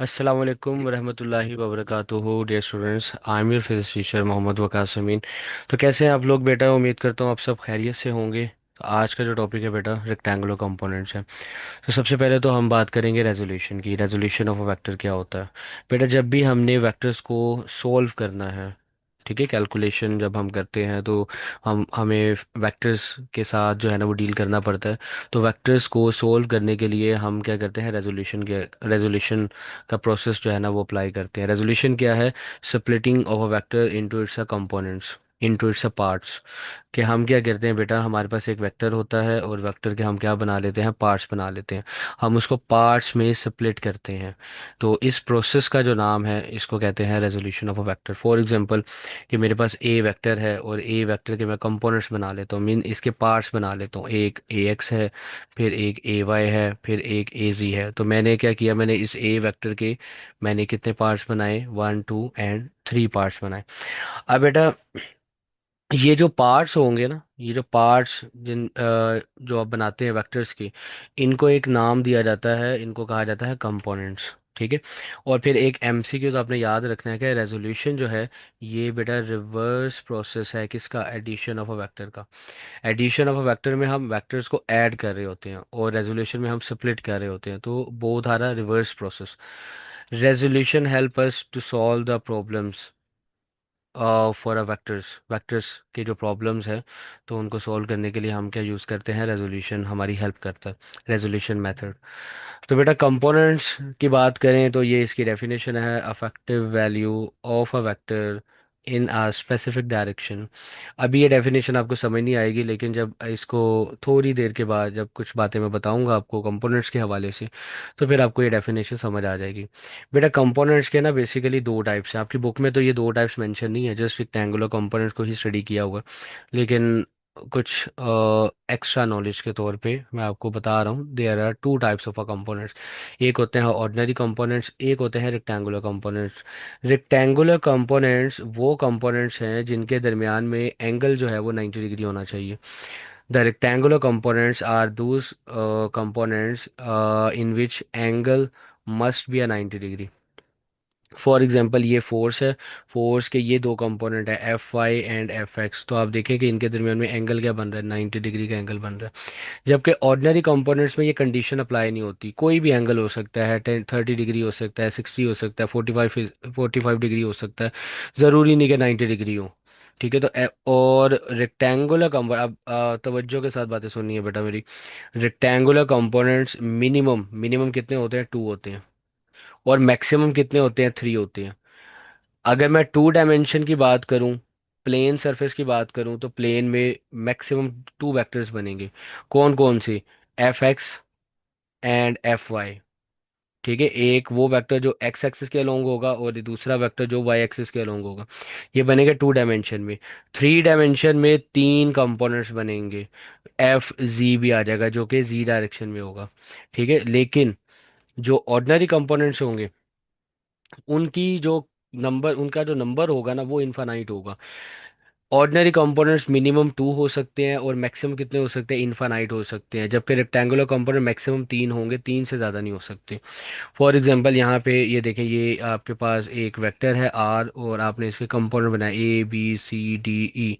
अस्सलाम वालेकुम वरहमतुल्लाहि वबरकातुहू। Dear students, I am your physics teacher Mohammad Waqas Amin. तो कैसे हैं आप लोग बेटा? उम्मीद करता हूँ आप सब खैरियत से होंगे। तो आज का जो टॉपिक है बेटा रेक्टेंगुलर कंपोनेंट्स है। तो सबसे पहले तो हम बात करेंगे रेजोल्यूशन की। रेजोल्यूशन ऑफ अ वेक्टर क्या होता है? बेटा जब भी हमने वेक्टर्स को सोल्व करना है, ठीक है, कैलकुलेशन जब हम करते हैं तो हमें वेक्टर्स के साथ जो है ना वो डील करना पड़ता है। तो वेक्टर्स को सोल्व करने के लिए हम क्या करते हैं? रेजोल्यूशन का प्रोसेस जो है ना वो अप्लाई करते हैं। रेजोल्यूशन क्या है? Splitting of a vector into its components, into its parts. कि हम क्या करते हैं बेटा, हमारे पास एक वेक्टर होता है और वेक्टर के हम क्या बना लेते हैं? पार्ट्स बना लेते हैं। हम उसको पार्ट्स में स्प्लिट करते हैं। तो इस प्रोसेस का जो नाम है इसको कहते हैं resolution of a vector. For example कि मेरे पास ए वेक्टर है और ए वेक्टर के मैं कंपोनेंट्स बना लेता हूँ, मीन इसके पार्ट्स बना लेता हूँ। एक ए एक्स है, फिर एक ए वाई है, फिर एक ए जी है। तो मैंने क्या किया, मैंने इस ए वेक्टर के मैंने कितने पार्ट्स बनाए? 1 2 एंड 3 पार्ट्स बनाए। अब बेटा ये जो पार्ट्स होंगे ना, ये जो पार्ट्स जो आप बनाते हैं वेक्टर्स की, इनको एक नाम दिया जाता है, इनको कहा जाता है कंपोनेंट्स। ठीक है। और फिर एक एमसीक्यू तो आपने याद रखना है कि रेजोल्यूशन जो है ये बेटा रिवर्स प्रोसेस है किसका? एडिशन ऑफ अ वेक्टर का। एडिशन ऑफ अ वेक्टर में हम वेक्टर्स को ऐड कर रहे होते हैं और रेजोल्यूशन में हम स्प्लिट कर रहे होते हैं। तो both are a reverse process. Resolution help us to solve the problems for a vectors. Vectors के जो प्रॉब्लम्स है तो उनको सॉल्व करने के लिए हम क्या यूज़ करते हैं? रेजोल्यूशन हमारी हेल्प करता है, रेजोल्यूशन मेथड। तो बेटा कंपोनेंट्स की बात करें तो ये इसकी डेफिनेशन है: affective value of a vector in a specific direction. अभी ये डेफिनेशन आपको समझ नहीं आएगी, लेकिन जब इसको थोड़ी देर के बाद जब कुछ बातें मैं बताऊंगा आपको कंपोनेंट्स के हवाले से, तो फिर आपको ये डेफिनेशन समझ आ जाएगी। बेटा कंपोनेंट्स के ना बेसिकली दो टाइप्स हैं। आपकी बुक में तो ये दो टाइप्स मेंशन नहीं है, जस्ट रेक्टेंगुलर कंपोनेंट्स को ही स्टडी किया हुआ है। लेकिन कुछ एक्स्ट्रा नॉलेज के तौर पे मैं आपको बता रहा हूँ, there are two types of a components. एक होते हैं ऑर्डिनरी कंपोनेंट्स, एक होते हैं रेक्टेंगुलर कंपोनेंट्स। रेक्टेंगुलर कंपोनेंट्स वो कंपोनेंट्स हैं जिनके दरमियान में एंगल जो है वो 90 डिग्री होना चाहिए। The rectangular components are those components in which angle must be a 90 degree. For example ये फोर्स है, फोर्स के ये दो कंपोनेंट है F Y and F X. तो आप देखें कि इनके दरमियान में एंगल क्या बन रहा है? 90 डिग्री का एंगल बन रहा है। जबकि ऑर्डिनरी कंपोनेंट्स में ये कंडीशन अप्लाई नहीं होती। कोई भी एंगल हो सकता है, 10 30 डिग्री हो सकता है, 60 हो सकता है, 45 डिग्री हो सकता है। ज़रूरी नहीं कि 90 डिग्री हो। ठीक है। तो और रेक्टेंगुलर कंपोनेंट, अब तवज्जो के साथ बातें सुननी है बेटा मेरी। रेक्टेंगुलर कंपोनेंट्स मिनिमम मिनिमम कितने होते हैं? 2 होते हैं। और मैक्सिमम कितने होते हैं? 3 होते हैं। अगर मैं 2 डायमेंशन की बात करूं, प्लेन सरफेस की बात करूं, तो प्लेन में मैक्सिमम 2 वेक्टर्स बनेंगे। कौन कौन से? F X and F Y. ठीक है। एक वो वेक्टर जो एक्स एक्सिस के अलोंग होगा और ये दूसरा वेक्टर जो वाई एक्सिस के अलोंग होगा। ये बनेगा 2 डायमेंशन में। 3 डायमेंशन में 3 कंपोनेंट्स बनेंगे। एफ जी भी आ जाएगा जो कि जी डायरेक्शन में होगा। ठीक है। लेकिन जो ऑर्डिनरी कंपोनेंट्स होंगे उनकी जो उनका जो नंबर होगा ना वो इनफाइनाइट होगा। ऑर्डिनरी कंपोनेंट्स मिनिमम 2 हो सकते हैं और मैक्सिमम कितने हो सकते हैं? इनफाइनाइट हो सकते हैं। जबकि रेक्टेंगुलर कंपोनेंट मैक्सिमम 3 होंगे, 3 से ज़्यादा नहीं हो सकते। फॉर एग्जांपल यहाँ पे ये देखें, ये आपके पास एक वेक्टर है आर और आपने इसके कंपोनेंट बनाए A B C D E.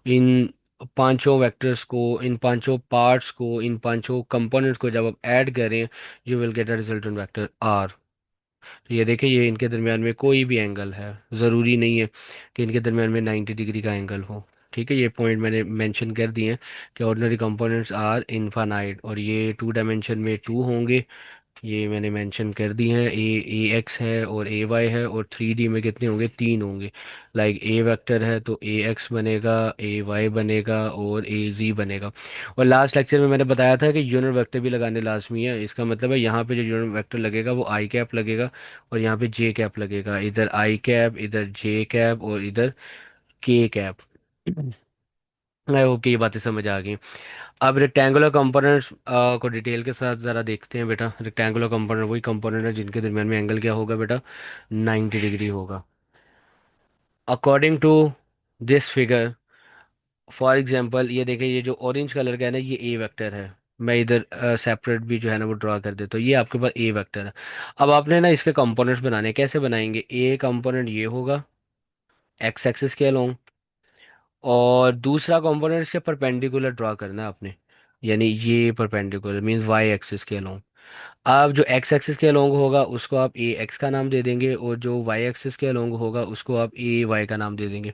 इन पांचों वेक्टर्स को, इन पांचों पार्ट्स को, इन पांचों कंपोनेंट्स को जब आप ऐड करें, you will get a resultant vector R. तो ये देखिए, ये इनके दरमियान में कोई भी एंगल है, ज़रूरी नहीं है कि इनके दरमियान में 90 डिग्री का एंगल हो। ठीक है। ये पॉइंट मैंने मेंशन कर दिए हैं कि ऑर्डिनरी कंपोनेंट्स आर इनफानाइट और ये 2 डायमेंशन में 2 होंगे। ये मैंने मेंशन कर दी हैं। ए एक्स है और ए वाई है, और 3D में कितने होंगे? 3 होंगे। लाइक ए वेक्टर है तो ए एक्स बनेगा, ए वाई बनेगा और ए जी बनेगा। और लास्ट लेक्चर में मैंने बताया था कि यूनिट वेक्टर भी लगाने लाजमी है। इसका मतलब है यहाँ पे जो यूनिट वेक्टर लगेगा वो आई कैप लगेगा और यहाँ पे जे कैप लगेगा। इधर आई कैप, इधर जे कैप और इधर के कैप। आई होप कि ये बातें समझ आ गई। अब रेक्टेंगुलर कंपोनेंट्स को डिटेल के साथ ज़रा देखते हैं बेटा। रेक्टेंगुलर कंपोनेंट वही कंपोनेंट है जिनके दरमियान में एंगल क्या होगा बेटा? 90 डिग्री होगा। According to this figure, for example ये देखिए, ये जो ऑरेंज कलर का है ना, ये ए वेक्टर है। मैं इधर सेपरेट भी जो है ना वो ड्रा कर देता हूँ। ये आपके पास ए वेक्टर है। अब आपने ना इसके कंपोनेंट्स बनाने हैं। कैसे बनाएंगे? ए कंपोनेंट ये होगा एक्स एक्सिस के अलोंग, और दूसरा कंपोनेंट इसके परपेंडिकुलर ड्रा करना है आपने, यानी ये परपेंडिकुलर मींस वाई एक्सिस के अलोंग। आप जो एक्स एक्सिस के अलोंग होगा उसको आप ए एक्स का नाम दे देंगे, और जो वाई एक्सिस के अलोंग होगा उसको आप ए वाई का नाम दे देंगे।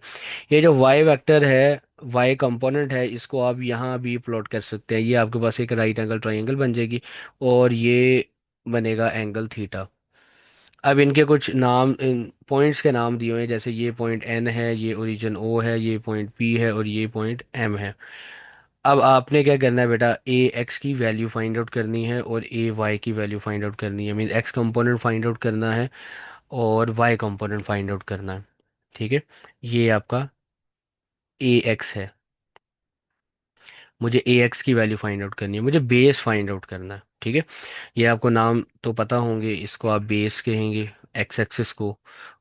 ये जो वाई वेक्टर है, वाई कंपोनेंट है, इसको आप यहाँ भी प्लॉट कर सकते हैं। ये आपके पास एक राइट एंगल ट्राइंगल बन जाएगी, और ये बनेगा एंगल थीटा। अब इनके कुछ नाम, इन पॉइंट्स के नाम दिए हुए हैं, जैसे ये पॉइंट एन है, ये ओरिजिन ओ है, ये पॉइंट पी है, और ये पॉइंट एम है। अब आपने क्या करना है बेटा, ए एक्स की वैल्यू फाइंड आउट करनी है और ए वाई की वैल्यू फाइंड आउट करनी है। Mean x component find out करना है और वाई कंपोनेंट फाइंड आउट करना है। ठीक है, ये आपका ए एक्स है। मुझे ए एक्स की वैल्यू फाइंड आउट करनी है, मुझे बेस फाइंड आउट करना है। ठीक है, ये आपको नाम तो पता होंगे, इसको आप बेस कहेंगे एक्स एक्सिस को,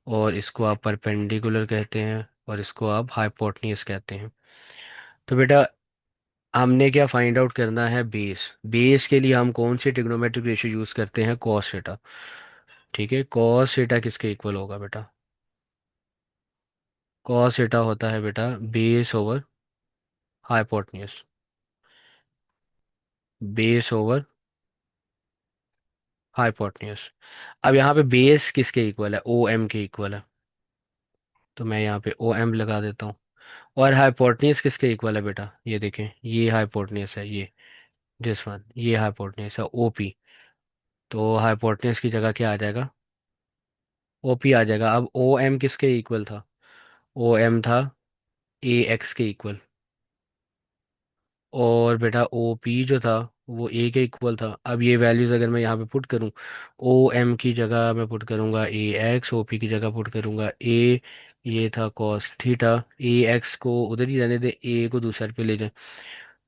और इसको आप परपेंडिकुलर कहते हैं, और इसको आप हाइपोटेन्यूज कहते हैं। तो बेटा हमने क्या फाइंड आउट करना है? बेस। बेस के लिए हम कौन सी ट्रिग्नोमेट्रिक रेशियो यूज करते हैं? Cos theta. ठीक है, कॉस थीटा किसके इक्वल होगा बेटा? कॉस थीटा होता है बेटा base over hypotenuse. Base over hypotenuse. अब यहाँ पे बेस किसके इक्वल है? ओ एम के इक्वल है, तो मैं यहाँ पे ओ एम लगा देता हूँ। और हाइपोटेन्यूज किसके इक्वल है बेटा? ये देखें, ये हाइपोटेन्यूज है, ये दिस वन, ये हाइपोटेन्यूज है ओ पी। तो हाइपोटेन्यूज की जगह क्या आ जाएगा? ओ पी आ जाएगा। अब ओ एम किसके इक्वल था? ओ एम था ए एक्स के इक्वल, और बेटा ओ पी जो था वो ए के इक्वल था। अब ये वैल्यूज़ अगर मैं यहाँ पे पुट करूँ, ओ एम की जगह मैं पुट करूँगा ए एक्स, ओ पी की जगह पुट करूँगा ए, ये था कॉस थीटा। ए एक्स को उधर ही रहने दे, ए को दूसरे पे ले जाए।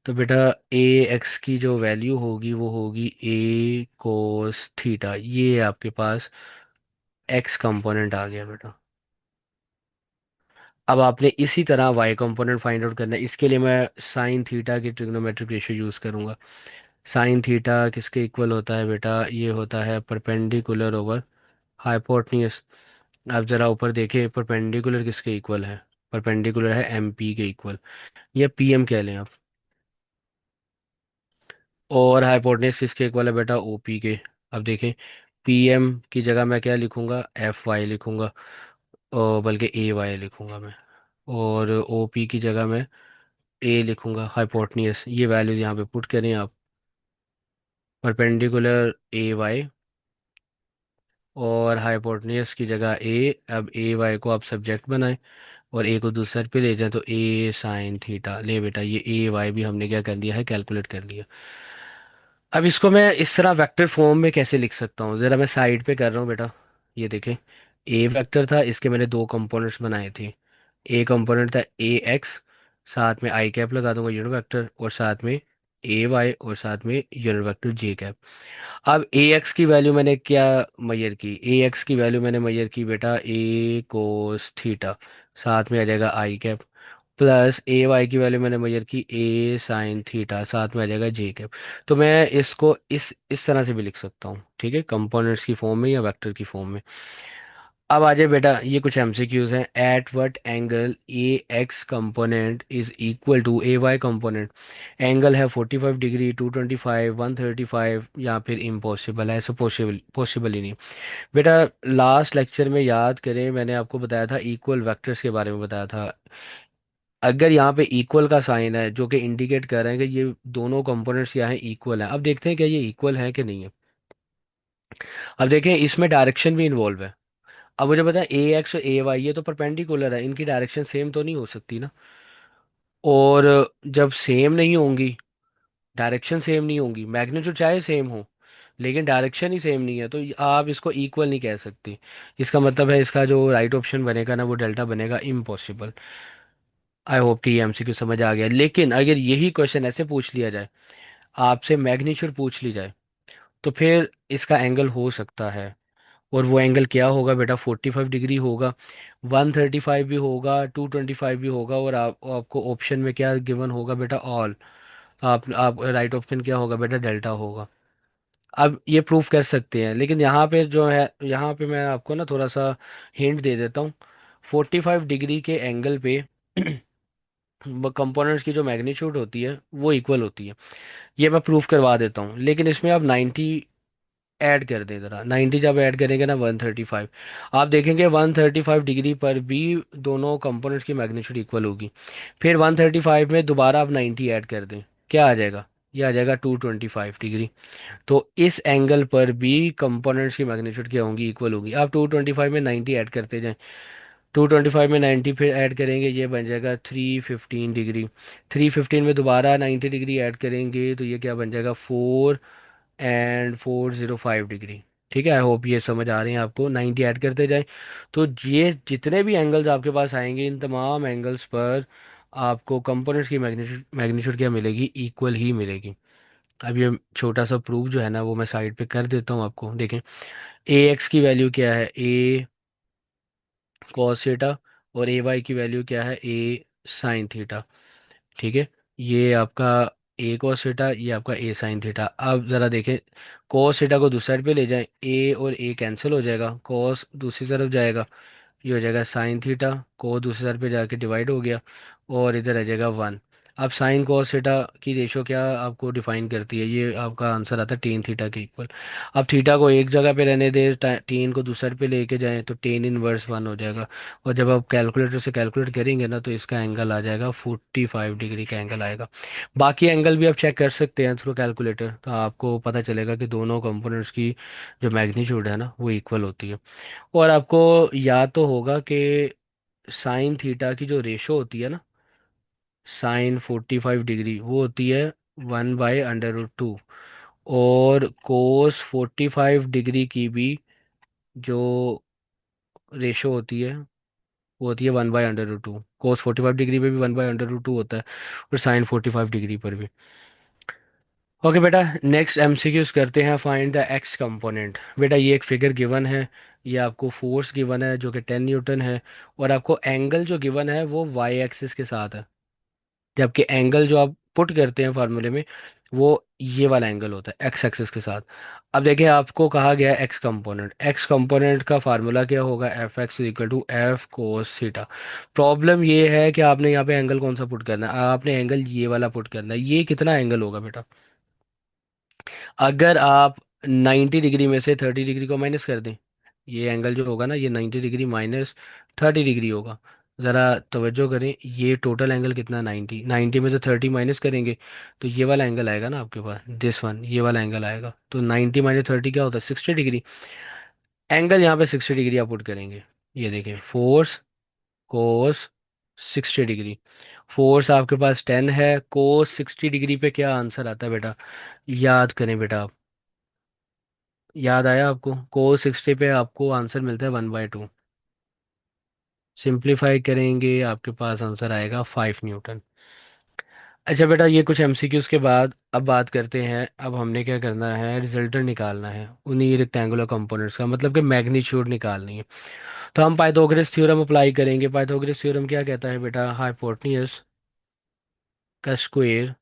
तो बेटा ए एक्स की जो वैल्यू होगी वो होगी ए कोस थीटा। ये आपके पास एक्स कंपोनेंट आ गया बेटा। अब आपने इसी तरह वाई कंपोनेंट फाइंड आउट करना है। इसके लिए मैं साइन थीटा की ट्रिग्नोमेट्रिक रेशियो यूज़ करूँगा। साइन थीटा किसके इक्वल होता है बेटा? ये होता है परपेंडिकुलर ओवर हाइपोटेन्यूज। आप ज़रा ऊपर देखिए, परपेंडिकुलर किसके इक्वल है? परपेंडिकुलर है एम पी के इक्वल, या पी एम कह लें आप। और हाइपोटेन्यूज किसके इक्वल है बेटा? ओ पी के। अब देखें, पी एम की जगह मैं क्या लिखूंगा? एफ वाई लिखूंगा, और बल्कि ए वाई लिखूंगा मैं। और ओ पी की जगह मैं ए लिखूंगा हाइपोटेन्यूज। ये वैल्यूज यहाँ पे पुट करें आप, परपेंडिकुलर ए वाई, और हाइपोटेन्यूज की जगह ए। अब ए वाई को आप सब्जेक्ट बनाएं और ए को दूसरे पे ले जाएं, तो ए साइन थीटा। ले बेटा, ये ए वाई भी हमने क्या कर लिया है? कैलकुलेट कर लिया। अब इसको मैं इस तरह वेक्टर फॉर्म में कैसे लिख सकता हूँ? ज़रा मैं साइड पे कर रहा हूँ बेटा। ये देखें, ए वेक्टर था, इसके मैंने दो कंपोनेंट्स बनाए थे। ए कंपोनेंट था ए एक्स, साथ में आई कैप लगा दूंगा यूनिट वेक्टर, और साथ में ए वाई, और साथ में यूनिट वेक्टर जे कैप। अब ए एक्स की वैल्यू मैंने क्या मैयर की? ए एक्स की वैल्यू मैंने मैयर की बेटा ए कोस थीटा, साथ में आ जाएगा आई कैप, प्लस ए वाई की वैल्यू मैंने मेजर की ए साइन थीटा, साथ में आ जाएगा जे कैप। तो मैं इसको इस तरह से भी लिख सकता हूँ, ठीक है, कंपोनेंट्स की फॉर्म में या वेक्टर की फॉर्म में। अब आ जाए बेटा, ये कुछ एमसीक्यूज हैं। At what angle A X component is equal to A Y component? Angle है 45 डिग्री, 225, 135, या फिर इम्पॉसिबल है, ऐसा पॉसिबल पॉसिबल ही नहीं। बेटा लास्ट लेक्चर में याद करें, मैंने आपको बताया था इक्वल वेक्टर्स के बारे में बताया था। अगर यहाँ पे इक्वल का साइन है जो कि इंडिकेट कर रहे हैं कि ये दोनों कंपोनेंट्स यहाँ इक्वल हैं। अब देखते हैं क्या ये इक्वल है कि नहीं है। अब देखें, इसमें डायरेक्शन भी इन्वॉल्व है। अब मुझे पता है ए एक्स और ए वाई ये तो परपेंडिकुलर है, इनकी डायरेक्शन सेम तो नहीं हो सकती ना। और जब सेम नहीं होंगी, डायरेक्शन सेम नहीं होंगी, मैग्नीट्यूड चाहे सेम हो लेकिन डायरेक्शन ही सेम नहीं है, तो आप इसको इक्वल नहीं कह सकते। इसका मतलब है इसका जो राइट ऑप्शन बनेगा ना वो डेल्टा बनेगा, इम्पॉसिबल। आई होप कि ये एमसीक्यू समझ आ गया। लेकिन अगर यही क्वेश्चन ऐसे पूछ लिया जाए, आपसे मैग्नीट्यूड पूछ ली जाए, तो फिर इसका एंगल हो सकता है। और वो एंगल क्या होगा बेटा? 45 डिग्री होगा, 135 भी होगा, 225 भी होगा, और आपको ऑप्शन में क्या गिवन होगा बेटा? ऑल। आप राइट ऑप्शन क्या होगा बेटा, डेल्टा होगा। अब ये प्रूफ कर सकते हैं, लेकिन यहाँ पे जो है, यहाँ पे मैं आपको ना थोड़ा सा हिंट दे देता हूँ। 45 डिग्री के एंगल पे कंपोनेंट्स की जो मैग्नीट्यूड होती है वो इक्वल होती है। ये मैं प्रूफ करवा देता हूँ, लेकिन इसमें आप 90 ऐड कर दें ज़रा। 90 जब ऐड करेंगे ना 135, आप देखेंगे 135 डिग्री पर भी दोनों कंपोनेंट्स की मैग्नीट्यूड इक्वल होगी। फिर 135 में दोबारा आप 90 ऐड कर दें, क्या आ जाएगा, ये आ जाएगा 225 डिग्री। तो इस एंगल पर भी कंपोनेंट्स की मैग्नीट्यूड क्या होंगी, इक्वल होगी। आप 225 में 90 ऐड करते जाएं, 225 में 90 फिर ऐड करेंगे, ये बन जाएगा 315 डिग्री। 315 में दोबारा 90 डिग्री ऐड करेंगे तो ये क्या बन जाएगा, 405 डिग्री। ठीक है, आई होप ये समझ आ रहे हैं आपको। 90 ऐड करते जाएं, तो ये जितने भी एंगल्स आपके पास आएंगे इन तमाम एंगल्स पर आपको कंपोनेंट्स की मैग्नीट्यूड मैग्नीट्यूड क्या मिलेगी, इक्वल ही मिलेगी। अब ये छोटा सा प्रूफ जो है ना वो मैं साइड पे कर देता हूँ आपको, देखें। ए एक्स की वैल्यू क्या है, ए कॉस थीटा, और ए वाई की वैल्यू क्या है, ए साइन थीटा। ठीक है, ये आपका ए कॉस थीटा, ये आपका ए साइन थीटा। अब ज़रा देखें, कॉस थीटा को दूसरी साइड पे ले जाएं, ए और ए कैंसिल हो जाएगा, कॉस दूसरी तरफ जाएगा, ये हो जाएगा साइन थीटा, को दूसरी तरफ पे जाके डिवाइड हो गया, और इधर आ जाएगा 1। अब साइन कॉस थीटा की रेशो क्या आपको डिफाइन करती है, ये आपका आंसर आता है टेन थीटा के इक्वल। अब थीटा को एक जगह पे रहने दे, टेन को दूसरे पे लेके जाएं तो टेन इनवर्स 1 हो जाएगा। और जब आप कैलकुलेटर से कैलकुलेट करेंगे ना तो इसका एंगल आ जाएगा 45 डिग्री का एंगल आएगा। बाकी एंगल भी आप चेक कर सकते हैं थ्रू कैलकुलेटर, तो आपको पता चलेगा कि दोनों कंपोनेंट्स की जो मैग्नीट्यूड है ना वो इक्वल होती है। और आपको याद तो होगा कि साइन थीटा की जो रेशो होती है ना, साइन 45 डिग्री, वो होती है 1/√2। और कोस 45 डिग्री की भी जो रेशो होती है वो होती है 1/√2। कोस 45 डिग्री पे भी 1/√2 होता है, और साइन 45 डिग्री पर भी। ओके बेटा, नेक्स्ट एमसीक्यूज करते हैं। Find the x component. बेटा ये एक फिगर गिवन है, ये आपको फोर्स गिवन है जो कि 10 न्यूटन है, और आपको एंगल जो गिवन है वो वाई एक्सिस के साथ है। जबकि एंगल जो आप पुट करते हैं फार्मूले में वो ये वाला एंगल होता है एक्स एक्सिस के साथ। अब देखिए, आपको कहा गया है एक्स कंपोनेंट का फार्मूला क्या होगा, F X equal to F cos theta. Problem ये है कि आपने यहाँ पे एंगल कौन सा पुट करना है, आपने एंगल ये वाला पुट करना है। ये कितना एंगल होगा बेटा, अगर आप 90 डिग्री में से 30 डिग्री को माइनस कर दें, ये एंगल जो होगा ना ये 90 डिग्री माइनस 30 डिग्री होगा। ज़रा तवज्जो करें, ये टोटल एंगल कितना, 90, 90 में से 30 माइनस करेंगे तो ये वाला एंगल आएगा ना आपके पास, दिस वन, ये वाला एंगल आएगा। तो 90 - 30 क्या होता है, 60 डिग्री। एंगल यहाँ पे 60 डिग्री आप पुट करेंगे, ये देखिए, फोर्स कोस 60 डिग्री। फोर्स आपके पास 10 है, कोस 60 डिग्री पे क्या आंसर आता है बेटा, याद करें बेटा आप। याद आया आपको, कोस 60 पे आपको आंसर मिलता है 1/2। सिंप्लीफाई करेंगे आपके पास आंसर आएगा 5 न्यूटन। अच्छा बेटा, ये कुछ एमसीक्यूज के बाद अब बात करते हैं। अब हमने क्या करना है, रिजल्टेंट निकालना है उन्हीं रेक्टेंगुलर कंपोनेंट्स का, मतलब कि मैग्नीट्यूड निकालनी है। तो हम पाइथागोरस थ्योरम अप्लाई करेंगे। पाइथागोरस थ्योरम क्या कहता है बेटा, हाइपोटेन्यूज का स्क्वायर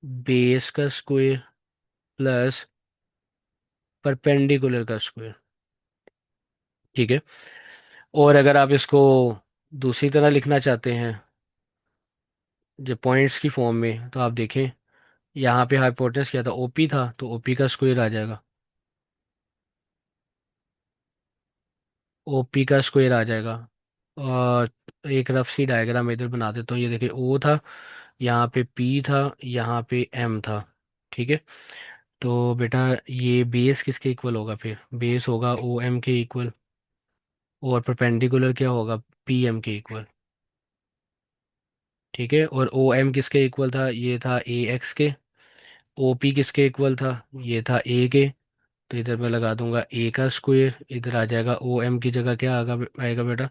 बेस का स्क्वायर प्लस परपेंडिकुलर का स्क्वायर। ठीक है, और अगर आप इसको दूसरी तरह लिखना चाहते हैं जो पॉइंट्स की फॉर्म में, तो आप देखें यहाँ पे हाइपोटेनस क्या था, ओपी था, तो ओपी का स्क्वायर आ जाएगा, ओपी का स्क्वायर आ जाएगा। और एक रफ सी डायग्राम मैं इधर बना देता हूँ, ये देखिए, ओ था, यहाँ पे पी था, यहाँ पे एम था। ठीक है, तो बेटा ये बेस किसके इक्वल होगा, फिर बेस होगा ओ एम के इक्वल, और परपेंडिकुलर क्या होगा, पी एम के इक्वल। ठीक है, और ओ एम किसके इक्वल था, ये था ए एक्स के। ओ पी किसके इक्वल था, ये था ए के। तो इधर मैं लगा दूंगा ए का स्क्वायर, इधर आ जाएगा ओ एम की जगह क्या आएगा बेटा,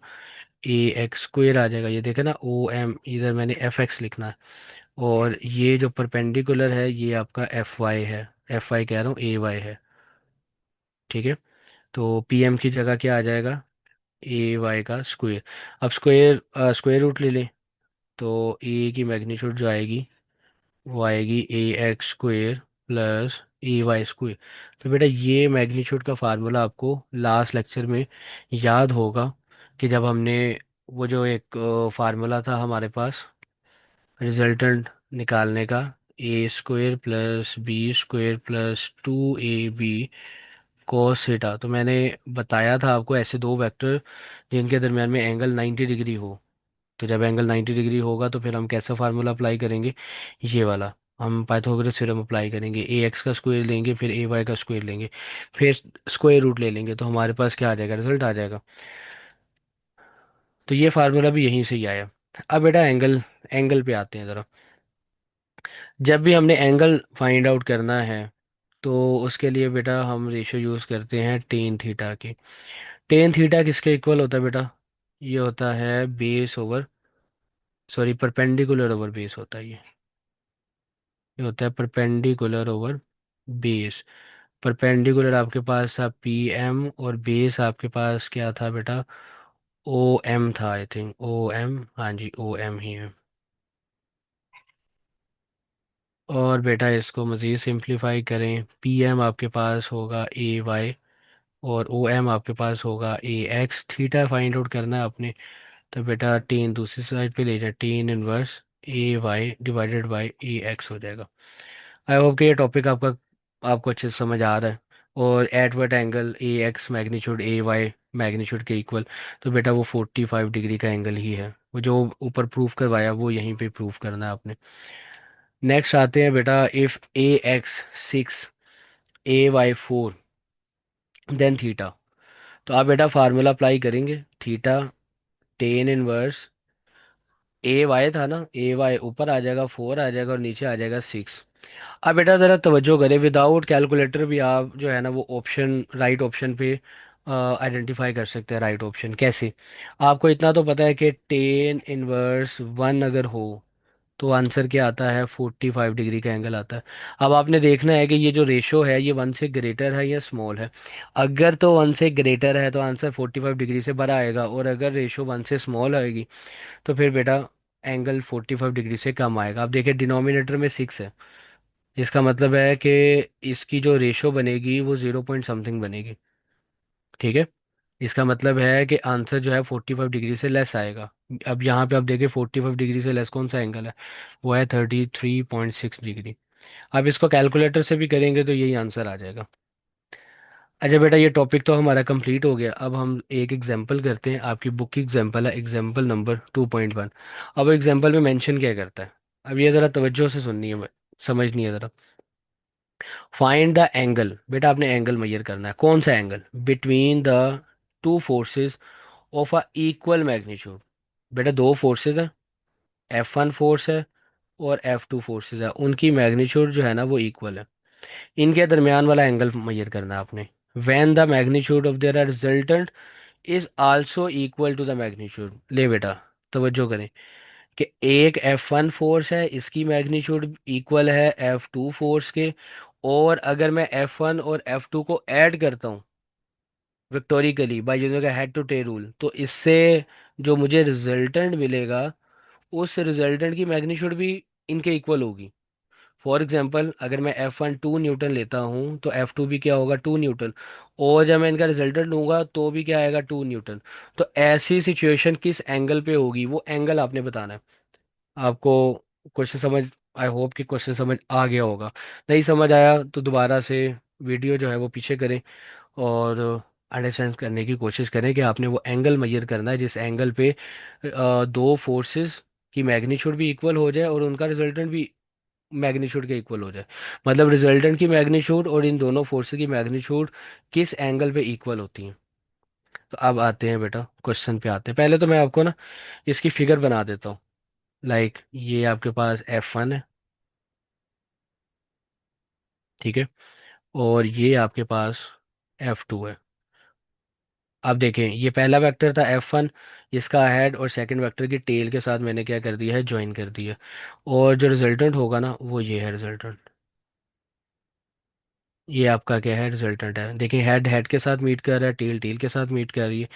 ए एक्स स्क्वायर आ जाएगा। ये देखे ना, ओ एम, इधर मैंने एफ एक्स लिखना है। और ये जो परपेंडिकुलर है ये आपका एफ वाई है, एफ वाई कह रहा हूँ, ए वाई है। ठीक है, तो पी एम की जगह क्या आ जाएगा, ए वाई का स्क्वायर। अब स्क्वायर स्क्वायर रूट ले लें, तो ए की मैग्नीट्यूड जो आएगी वो आएगी ए एक्स स्क्वेयर प्लस ए वाई स्क्वेयर। तो बेटा ये मैग्नीट्यूड का फार्मूला आपको लास्ट लेक्चर में याद होगा कि जब हमने वो जो एक फार्मूला था हमारे पास रिजल्टेंट निकालने का, A square plus B square plus 2ab cos theta. तो मैंने बताया था आपको ऐसे दो वेक्टर जिनके दरम्यान में एंगल 90 डिग्री हो। तो जब एंगल 90 डिग्री होगा तो फिर हम कैसा फार्मूला अप्लाई करेंगे, ये वाला। हम पाइथागोरस थ्योरम अप्लाई करेंगे, ए एक्स का स्क्वायर लेंगे फिर ए वाई का स्क्वायर लेंगे फिर स्क्वायर रूट ले लेंगे, तो हमारे पास क्या आ जाएगा, रिजल्ट आ जाएगा। तो ये फार्मूला भी यहीं से ही आया। अब बेटा एंगल एंगल पे आते हैं ज़रा। जब भी हमने एंगल फाइंड आउट करना है तो उसके लिए बेटा हम रेशियो यूज़ करते हैं टेन थीटा की। टेन थीटा किसके इक्वल होता है बेटा, ये होता है base over, sorry perpendicular over base होता है ये होता है परपेंडिकुलर ओवर बेस। परपेंडिकुलर आपके पास था पी एम और बेस आपके पास क्या था बेटा, ओ एम था, आई थिंक ओ एम, हाँ जी ओ एम ही है। और बेटा इसको मज़ीद सिंप्लीफाई करें, पी एम आपके पास होगा ए वाई और ओ एम आपके पास होगा ए एक्स। थीटा फाइंड आउट करना है आपने, तो बेटा टेन दूसरी साइड पे ले जाए, tan inverse A Y divided by A X हो जाएगा। आई होप कि ये टॉपिक आपका आपको अच्छे से समझ आ रहा है। और at what angle A X magnitude A Y magnitude के इक्वल, तो बेटा वो 45 डिग्री का एंगल ही है। वो जो ऊपर प्रूफ करवाया वो यहीं पे प्रूफ करना है आपने। नेक्स्ट आते हैं बेटा, if A X 6 A Y 4 then theta. तो आप बेटा फार्मूला अप्लाई करेंगे, theta tan inverse A Y था ना, ए वाई ऊपर आ जाएगा 4 आ जाएगा और नीचे आ जाएगा 6। अब बेटा ज़रा तवज्जो करें, विदाउट कैलकुलेटर भी आप जो है ना वो ऑप्शन राइट ऑप्शन पे आइडेंटिफाई कर सकते हैं। राइट ऑप्शन कैसे, आपको इतना तो पता है कि टेन इनवर्स वन अगर हो तो आंसर क्या आता है, 45 डिग्री का एंगल आता है। अब आपने देखना है कि ये जो रेशो है ये वन से ग्रेटर है या स्मॉल है। अगर तो वन से ग्रेटर है तो आंसर 45 डिग्री से बड़ा आएगा, और अगर रेशो वन से स्मॉल आएगी तो फिर बेटा एंगल 45 डिग्री से कम आएगा। आप देखिए डिनोमिनेटर में 6 है, इसका मतलब है कि इसकी जो रेशो बनेगी वो 0 पॉइंट समथिंग बनेगी। ठीक है, इसका मतलब है कि आंसर जो है 45 डिग्री से लेस आएगा। अब यहाँ पे आप देखिए 45 डिग्री से लेस कौन सा एंगल है, वो है 33.6 डिग्री। अब इसको कैलकुलेटर से भी करेंगे तो यही आंसर आ जाएगा। अच्छा बेटा ये टॉपिक तो हमारा कंप्लीट हो गया। अब हम एक एग्जांपल करते हैं, आपकी बुक की एग्जांपल है एग्जांपल नंबर 2.1। अब एग्जांपल में मेंशन क्या करता है, अब ये ज़रा तवज्जो से सुननी है, समझनी है ज़रा। फाइंड द एंगल, बेटा आपने एंगल मेजर करना है, कौन सा angle, between the two forces of a equal magnitude. बेटा दो फोर्सेस हैं, F1 फोर्स है और F2 फोर्सेस है, उनकी मैग्नीट्यूड जो है ना वो इक्वल है। इनके दरमियान वाला एंगल मेजर करना है आपने। When the magnitude of their resultant is also equal to the magnitude. ले बेटा तवज्जो करें कि एक F1 फोर्स है, इसकी मैग्नीट्यूड इक्वल है F2 फोर्स के, और अगर मैं F1 और F2 को ऐड करता हूँ vectorially by using head to tail rule, तो इससे जो मुझे रिजल्टेंट मिलेगा उस रिजल्टेंट की मैग्नीट्यूड भी इनके इक्वल होगी। फॉर एग्जांपल अगर मैं F1 2 न्यूटन लेता हूँ तो F2 भी क्या होगा, 2 न्यूटन, और जब मैं इनका रिजल्टेंट लूंगा तो भी क्या आएगा, 2 न्यूटन। तो ऐसी सिचुएशन किस एंगल पे होगी वो एंगल आपने बताना है। आपको क्वेश्चन समझ, आई होप कि क्वेश्चन समझ आ गया होगा। नहीं समझ आया तो दोबारा से वीडियो जो है वो पीछे करें और अंडरस्टैंड करने की कोशिश करें कि आपने वो एंगल मेजर करना है जिस एंगल पे दो फोर्सेस की मैग्नीट्यूड भी इक्वल हो जाए और उनका रिजल्टेंट भी मैग्नीट्यूड के इक्वल हो जाए। मतलब रिजल्टेंट की मैग्नीट्यूड और इन दोनों फोर्सेस की मैग्नीट्यूड किस एंगल पे इक्वल होती हैं। तो अब आते हैं बेटा क्वेश्चन पे आते हैं, पहले तो मैं आपको ना इसकी फिगर बना देता हूँ। लाइक ये आपके पास F1 है, ठीक है, और ये आपके पास F2 है। अब देखें ये पहला वेक्टर था F1, इसका हेड और सेकंड वेक्टर की टेल के साथ मैंने क्या कर दिया है, ज्वाइन कर दिया। और जो रिजल्टेंट होगा ना वो ये है रिजल्टेंट। ये आपका क्या है, रिजल्टेंट है। देखिए हेड हेड के साथ मीट कर रहा है, टेल टेल के साथ मीट कर रही है,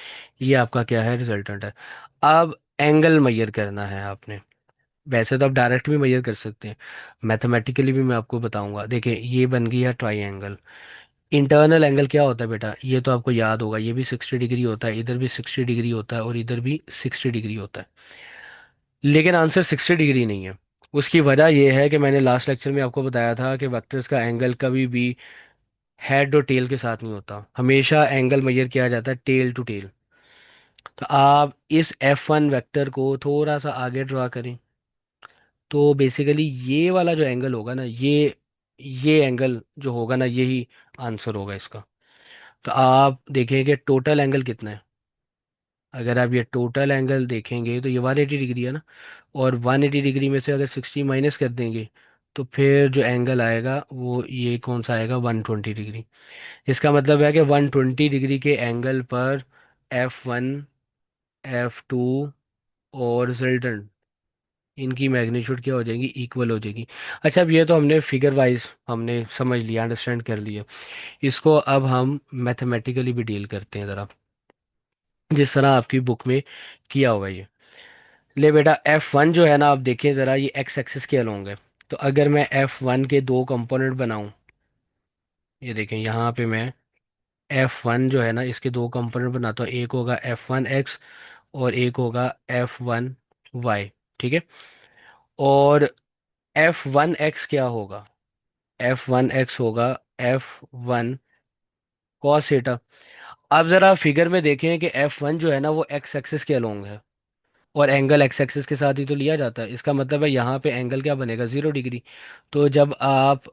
ये आपका क्या है, रिजल्टेंट है। अब एंगल मेजर करना है आपने। वैसे तो आप डायरेक्ट भी मेजर कर सकते हैं, मैथमेटिकली भी मैं आपको बताऊंगा। देखिए ये बन गई है ट्राई। इंटरनल एंगल क्या होता है बेटा, ये तो आपको याद होगा, ये भी 60 डिग्री होता है, इधर भी 60 डिग्री होता है, और इधर भी 60 डिग्री होता है। लेकिन आंसर 60 डिग्री नहीं है। उसकी वजह यह है कि मैंने लास्ट लेक्चर में आपको बताया था कि वेक्टर्स का एंगल कभी भी हेड और टेल के साथ नहीं होता, हमेशा एंगल मेजर किया जाता है टेल टू टेल। तो आप इस F1 वेक्टर को थोड़ा सा आगे ड्रा करें, तो बेसिकली ये वाला जो एंगल होगा ना, ये एंगल जो होगा ना, यही आंसर होगा इसका। तो आप देखेंगे टोटल एंगल कितना है। अगर आप ये टोटल एंगल देखेंगे तो ये 180 डिग्री है ना, और 180 डिग्री में से अगर 60 माइनस कर देंगे, तो फिर जो एंगल आएगा वो ये कौन सा आएगा, 120 डिग्री। इसका मतलब है कि 120 डिग्री के एंगल पर F1, F2 और रिजल्टेंट, इनकी मैग्नीट्यूड क्या हो जाएगी, इक्वल हो जाएगी। अच्छा, अब ये तो हमने फिगर वाइज हमने समझ लिया, अंडरस्टैंड कर लिया। इसको अब हम मैथमेटिकली भी डील करते हैं ज़रा, जिस तरह आपकी बुक में किया हुआ है ये। ले बेटा, F1 जो है ना, आप देखिए ज़रा, ये एक्स एक्सिस के अलोंग है। तो अगर मैं F1 के दो कंपोनेंट बनाऊं, ये देखें यहाँ पे मैं F1 जो है ना, इसके दो कंपोनेंट बनाता हूँ, एक होगा F1x और एक होगा F1y। ठीक है। और F1x क्या होगा, F1x होगा F1 cos थीटा। अब ज़रा फिगर में देखें कि F1 जो है ना वो एक्स एक्सिस के अलोंग है, और एंगल एक्स एक्सिस के साथ ही तो लिया जाता है। इसका मतलब है यहाँ पे एंगल क्या बनेगा, 0 डिग्री। तो जब आप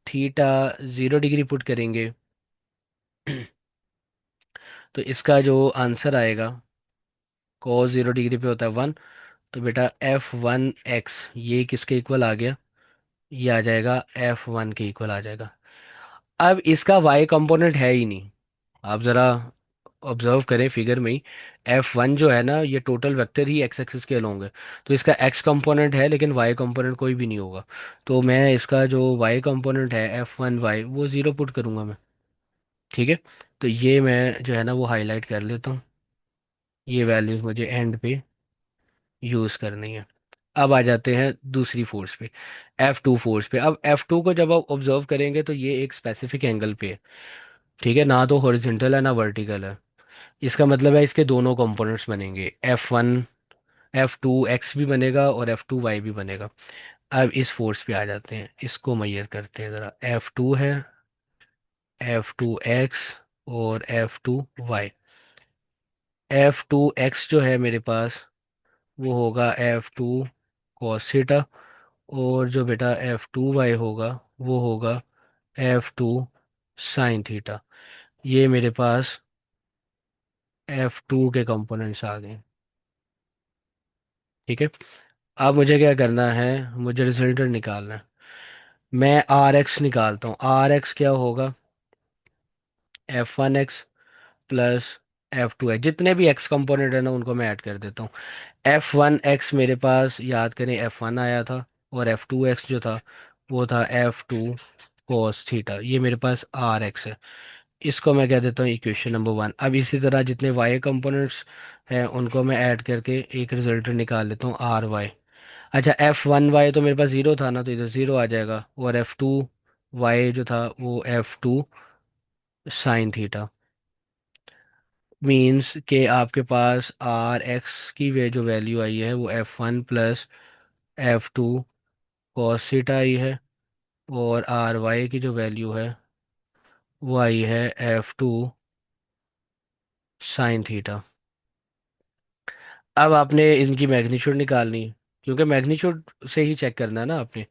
थीटा 0 डिग्री पुट करेंगे, तो इसका जो आंसर आएगा, cos 0 डिग्री पे होता है 1। तो बेटा F1x ये किसके इक्वल आ गया, ये आ जाएगा F1 के इक्वल आ जाएगा। अब इसका y कंपोनेंट है ही नहीं। आप ज़रा ऑब्जर्व करें फिगर में ही, F1 जो है ना, ये टोटल वेक्टर ही एक्स एक्सिस के अलोंग है। तो इसका x कंपोनेंट है लेकिन y कंपोनेंट कोई भी नहीं होगा। तो मैं इसका जो y कंपोनेंट है F1y वो ज़ीरो पुट करूँगा मैं। ठीक है। तो ये मैं जो है ना वो हाईलाइट कर लेता हूँ, ये वैल्यूज़ मुझे एंड पे यूज़ करनी है। अब आ जाते हैं दूसरी फोर्स पे, F2 फोर्स पे। अब F2 को जब आप ऑब्जर्व करेंगे तो ये एक स्पेसिफिक एंगल पे है। ठीक है, ना तो हॉरिजॉन्टल है ना वर्टिकल है। इसका मतलब है इसके दोनों कंपोनेंट्स बनेंगे, F2x भी बनेगा और F2y भी बनेगा। अब इस फोर्स पे आ जाते हैं, इसको मेजर करते हैं ज़रा। F2 है, F2x और F2y। F2x जो है मेरे पास वो होगा F2 cos थीटा, और जो बेटा F2y होगा वो होगा F2 sin थीटा। ये मेरे पास F2 के कंपोनेंट्स आ गए। ठीक है। अब मुझे क्या करना है, मुझे रिजल्टेंट निकालना है। मैं RX निकालता हूँ। RX क्या होगा, F1x प्लस F2x। जितने भी x कंपोनेंट है ना उनको मैं ऐड कर देता हूँ। F1x मेरे पास याद करें F1 आया था, और F2x जो था वो था F2 cos थीटा। ये मेरे पास RX है। इसको मैं कह देता हूँ इक्वेशन नंबर 1। अब इसी तरह जितने y कंपोनेंट्स हैं उनको मैं ऐड करके एक रिजल्टेंट निकाल लेता हूँ, RY। अच्छा, F1y तो मेरे पास ज़ीरो था ना, तो इधर ज़ीरो आ जाएगा, और F2y जो था वो F2 साइन थीटा। मीन्स कि आपके पास RX की वे जो वैल्यू आई है वो F1 plus F2 cos theta आई है, और RY की जो वैल्यू है वो आई है F2 साइन थीटा। अब आपने इनकी मैग्नीट्यूड निकालनी है, क्योंकि मैग्नीट्यूड से ही चेक करना है ना आपने।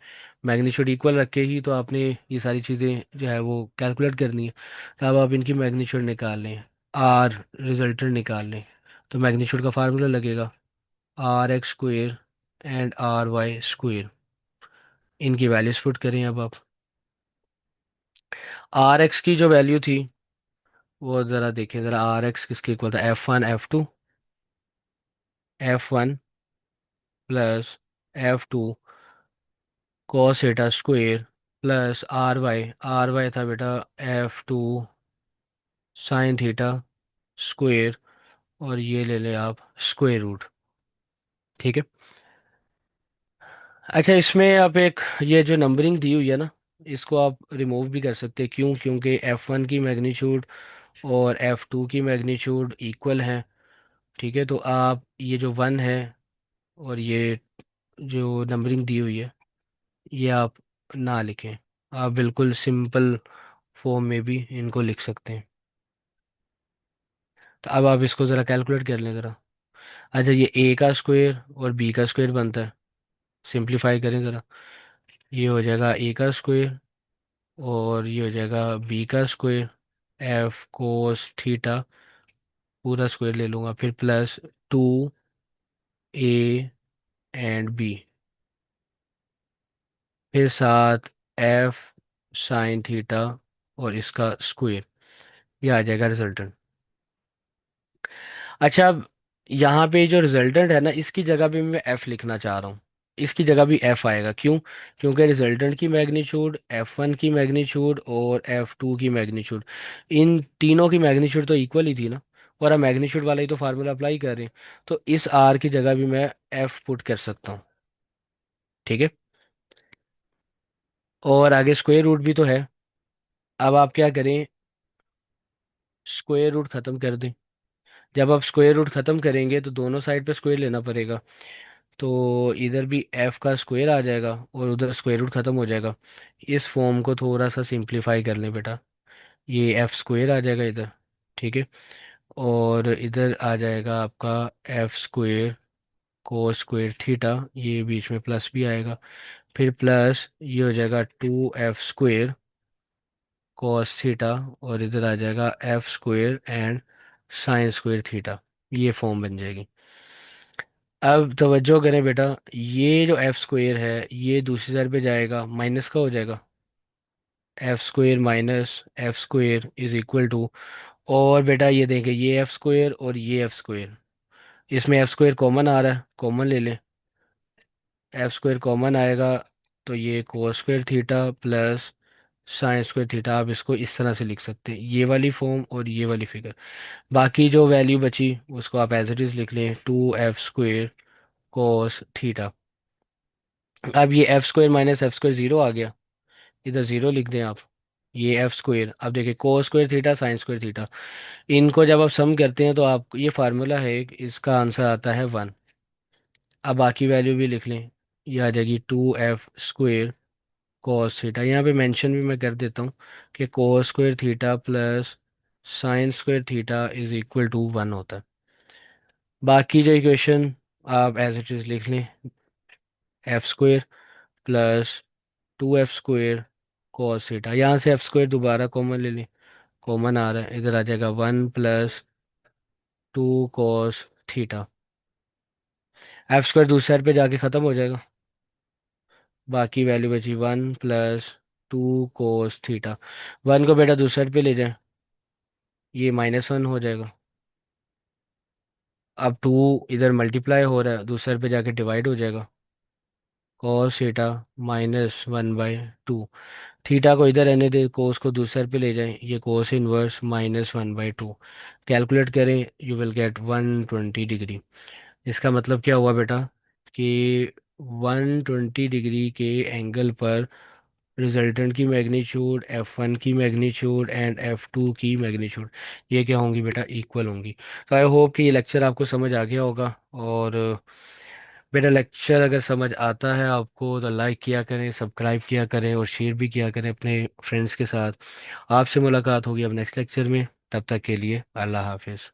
मैग्नीट्यूड इक्वल रख के ही तो आपने ये सारी चीज़ें जो है वो कैलकुलेट करनी है। तो अब आप इनकी मैग्नीट्यूड निकाल लें, आर रिजल्टेंट निकाल लें। तो मैग्नीट्यूड का फार्मूला लगेगा RX square and RY square. इनकी वैल्यूज पुट करें अब आप। RX की जो वैल्यू थी वो ज़रा देखें ज़रा, RX किसके इक्वल था, F1 plus F2 cos theta square plus R Y था बेटा F2 साइन थीटा स्क्वेयर, और ये ले ले आप स्क्वेयर रूट। ठीक है। अच्छा, इसमें आप एक ये जो नंबरिंग दी हुई है ना, इसको आप रिमूव भी कर सकते हैं। क्यों? क्योंकि F1 की मैग्नीट्यूड और F2 की मैग्नीट्यूड इक्वल हैं। ठीक है, तो आप ये जो वन है और ये जो नंबरिंग दी हुई है, ये आप ना लिखें। आप बिल्कुल सिंपल फॉर्म में भी इनको लिख सकते हैं। तो अब आप इसको ज़रा कैलकुलेट कर लें ज़रा। अच्छा, ये ए का स्क्वायर और बी का स्क्वायर बनता है। सिंप्लीफाई करें ज़रा। ये हो जाएगा ए का स्क्वायर और ये हो जाएगा बी का स्क्वायर, एफ कोस थीटा पूरा स्क्वायर ले लूँगा, फिर plus two A and B, फिर साथ एफ साइन थीटा और इसका स्क्वायर। ये आ जाएगा रिजल्टेंट। अच्छा, अब यहाँ पे जो रिजल्टेंट है ना, इसकी जगह पे मैं एफ लिखना चाह रहा हूँ। इसकी जगह भी एफ आएगा। क्यों? क्योंकि रिजल्टेंट की मैग्नीट्यूड, F1 की मैग्नीट्यूड और F2 की मैग्नीट्यूड, इन तीनों की मैग्नीट्यूड तो इक्वल ही थी ना। और हम मैग्नीट्यूड वाला ही तो फार्मूला अप्लाई कर रहे हैं। तो इस आर की जगह भी मैं एफ पुट कर सकता हूँ। ठीक है। और आगे स्क्वायर रूट भी तो है। अब आप क्या करें, स्क्वायर रूट ख़त्म कर दें। जब आप स्क्वायर रूट ख़त्म करेंगे तो दोनों साइड पे स्क्वायर लेना पड़ेगा। तो इधर भी एफ का स्क्वायर आ जाएगा और उधर स्क्वायर रूट ख़त्म हो जाएगा। इस फॉर्म को थोड़ा सा सिंप्लीफाई कर लें बेटा। ये एफ स्क्वायर आ जाएगा इधर। ठीक है। और इधर आ जाएगा आपका एफ स्क्वायर को स्क्वायर थीटा, ये बीच में प्लस भी आएगा। फिर प्लस ये हो जाएगा two F square cos theta, और इधर आ जाएगा F square and sine square theta. ये फॉर्म बन जाएगी। अब तवज्जो करें बेटा, ये जो एफ स्क्वायर है ये दूसरी साइड पे जाएगा, माइनस का हो जाएगा। F square minus F square is equal to, और बेटा ये देखें, ये एफ स्क्वायर और ये एफ स्क्वायर, इसमें एफ स्क्वायर कॉमन आ रहा है, कॉमन ले लें। एफ स्क्वायर कॉमन आएगा तो ये कोस square theta plus sine square theta, आप इसको इस तरह से लिख सकते हैं, ये वाली फॉर्म और ये वाली फिगर। बाकी जो वैल्यू बची उसको आप एज इट इज़ लिख लें, two F square cos theta. अब ये F square minus F square zero आ गया, इधर ज़ीरो लिख दें आप। ये एफ स्क्वायर, अब देखिए कोस square theta sine square theta, इनको जब आप सम करते हैं तो आप ये फार्मूला है इसका आंसर आता है वन। अब बाकी वैल्यू भी लिख लें। ये आ जाएगी two F square cos theta, यहाँ पे मेंशन भी मैं कर देता हूँ कि cos square theta plus sine square theta is equal to one होता है। बाकी जो इक्वेशन आप एज इट इज़ लिख लें, F square plus two F square cos theta, यहाँ से एफ स्क्वायर दोबारा कॉमन ले लें, कॉमन आ रहा है, इधर आ जाएगा one plus two cos theta. F square दूसरी साइड पे जाके ख़त्म हो जाएगा, बाकी वैल्यू बची one plus two cos theta. One को बेटा दूसरी साइड पे ले जाएं, ये माइनस वन हो जाएगा। अब टू इधर मल्टीप्लाई हो रहा है, दूसरे पे जाके डिवाइड हो जाएगा, cos theta minus one by two. Theta को इधर रहने दे, कोस को दूसरे पे ले जाएं, ये cos inverse minus one by two. Calculate करें, यू विल गेट 120 डिग्री। इसका मतलब क्या हुआ बेटा कि 120 डिग्री के एंगल पर रिजल्टेंट की मैग्नीट्यूड, F1 की मैग्नीट्यूड एंड F2 की मैग्नीट्यूड, ये क्या होंगी बेटा, इक्वल होंगी। तो आई होप कि ये लेक्चर आपको समझ आ गया होगा। और बेटा लेक्चर अगर समझ आता है आपको तो लाइक किया करें, सब्सक्राइब किया करें और शेयर भी किया करें अपने फ्रेंड्स के साथ। आपसे मुलाकात होगी अब नेक्स्ट लेक्चर में, तब तक के लिए अल्लाह हाफिज़।